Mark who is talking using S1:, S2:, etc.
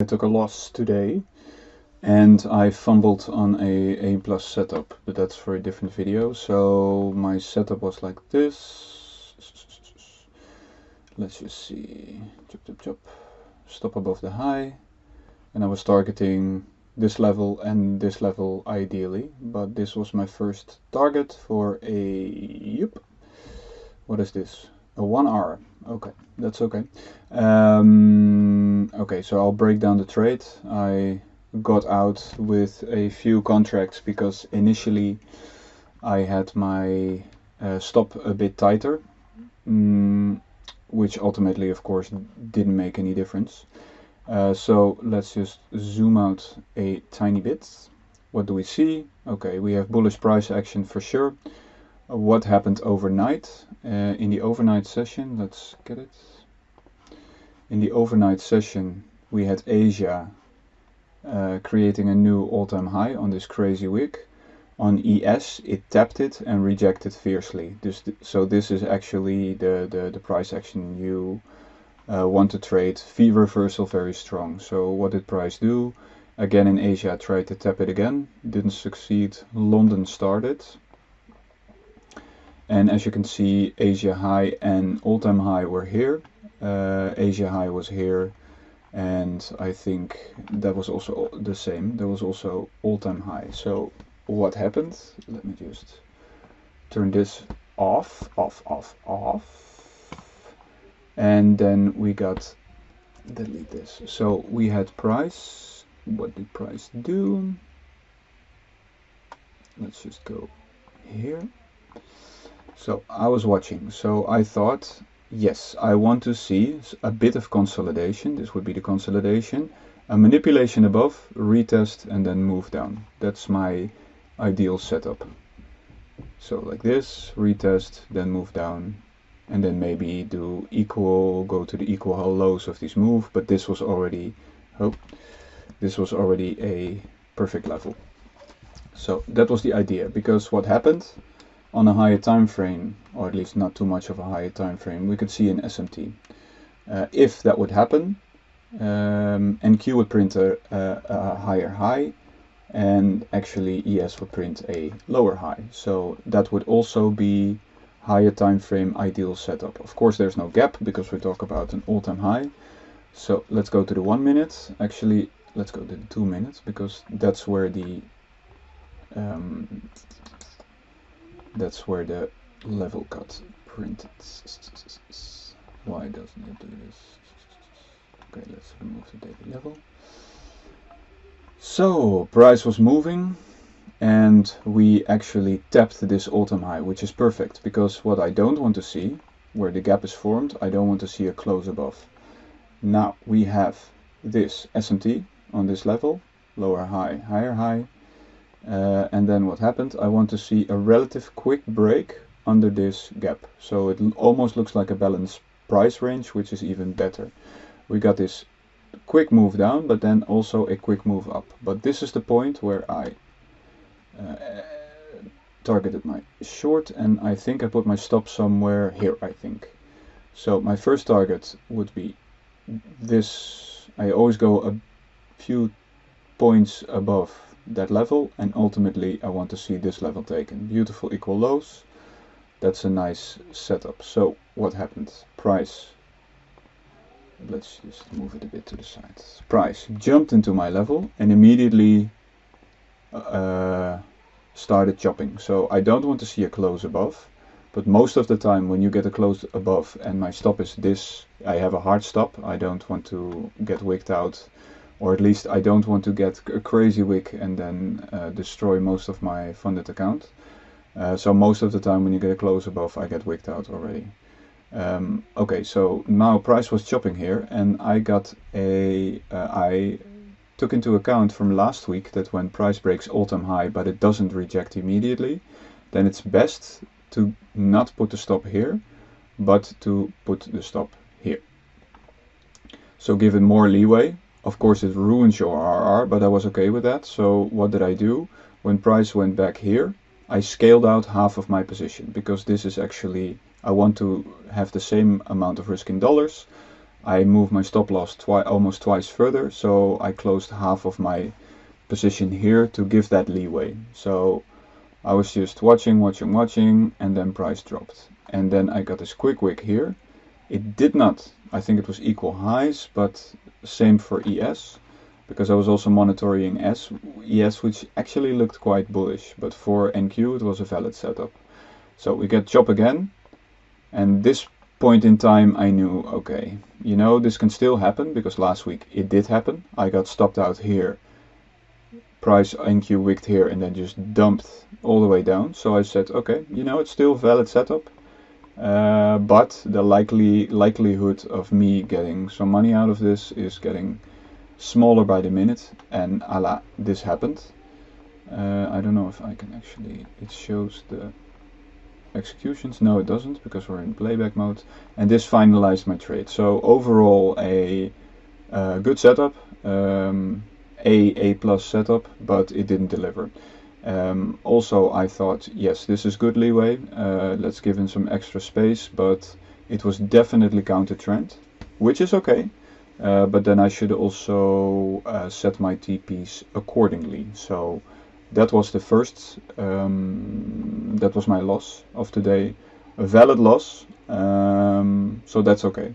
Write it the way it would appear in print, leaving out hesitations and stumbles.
S1: took a loss today and I fumbled on a plus setup, but that's for a different video. So my setup was like this. Let's just see. Chop, chop, chop. Stop above the high, and I was targeting this level and this level ideally, but this was my first target for a what is this? A 1R. Okay, that's okay. Okay, so I'll break down the trade. I got out with a few contracts because initially I had my stop a bit tighter, which ultimately of course didn't make any difference. So let's just zoom out a tiny bit. What do we see? Okay, we have bullish price action for sure. What happened overnight? In the overnight session, let's get it. In the overnight session, we had Asia creating a new all-time high on this crazy wick. On ES, it tapped it and rejected fiercely. So this is actually the price action you want to trade. V reversal very strong. So what did price do? Again in Asia, tried to tap it again. Didn't succeed. London started. And as you can see, Asia high and all-time high were here. Asia high was here. And I think that was also the same. There was also all-time high. So what happened? Let me just turn this off. And then we got, delete this. So we had price. What did price do? Let's just go here. So I was watching. So I thought, yes, I want to see a bit of consolidation. This would be the consolidation. A manipulation above, retest, and then move down. That's my ideal setup. So like this, retest, then move down, and then maybe do equal, go to the equal lows of this move. But this was already, this was already a perfect level. So that was the idea, because what happened? On a higher time frame, or at least not too much of a higher time frame, we could see an SMT. If that would happen, MNQ would print a higher high, and actually ES would print a lower high. So that would also be higher time frame ideal setup. Of course, there's no gap because we talk about an all-time high. So let's go to the 1 minute. Actually, let's go to the 2 minutes because that's where the level got printed. Why doesn't it do this? Okay, let's remove the daily level. So price was moving and we actually tapped this all-time high, which is perfect because what I don't want to see, where the gap is formed, I don't want to see a close above. Now we have this SMT on this level, lower high, higher high. And then what happened? I want to see a relative quick break under this gap. So it almost looks like a balanced price range, which is even better. We got this quick move down, but then also a quick move up. But this is the point where I targeted my short, and I think I put my stop somewhere here, I think. So my first target would be this. I always go a few points above that level, and ultimately I want to see this level taken. Beautiful equal lows. That's a nice setup. So what happened? Price, let's just move it a bit to the side. Price jumped into my level and immediately started chopping. So I don't want to see a close above, but most of the time when you get a close above and my stop is this, I have a hard stop. I don't want to get wicked out, or at least I don't want to get a crazy wick and then destroy most of my funded account. So most of the time when you get a close above, I get wicked out already. Okay, so now price was chopping here, and I got I took into account from last week that when price breaks all-time high but it doesn't reject immediately, then it's best to not put the stop here, but to put the stop here. So give it more leeway. Of course it ruins your RR, but I was okay with that. So what did I do? When price went back here, I scaled out half of my position because this is actually, I want to have the same amount of risk in dollars. I moved my stop loss almost twice further, so I closed half of my position here to give that leeway. So I was just watching, and then price dropped. And then I got this quick wick here. It did not, I think it was equal highs, but same for ES, because I was also monitoring ES, which actually looked quite bullish, but for NQ it was a valid setup. So we get chop again, and this point in time I knew, okay, you know, this can still happen, because last week it did happen. I got stopped out here, price NQ wicked here, and then just dumped all the way down. So I said, okay, you know, it's still a valid setup. But the likelihood of me getting some money out of this is getting smaller by the minute, and this happened. I don't know if I can actually, it shows the executions. No, it doesn't, because we're in playback mode, and this finalized my trade. So overall a good setup, A plus setup, but it didn't deliver. Also, I thought, yes, this is good leeway, let's give in some extra space, but it was definitely counter trend, which is okay, but then I should also set my TPs accordingly. So that was the first, that was my loss of today, a valid loss, so that's okay.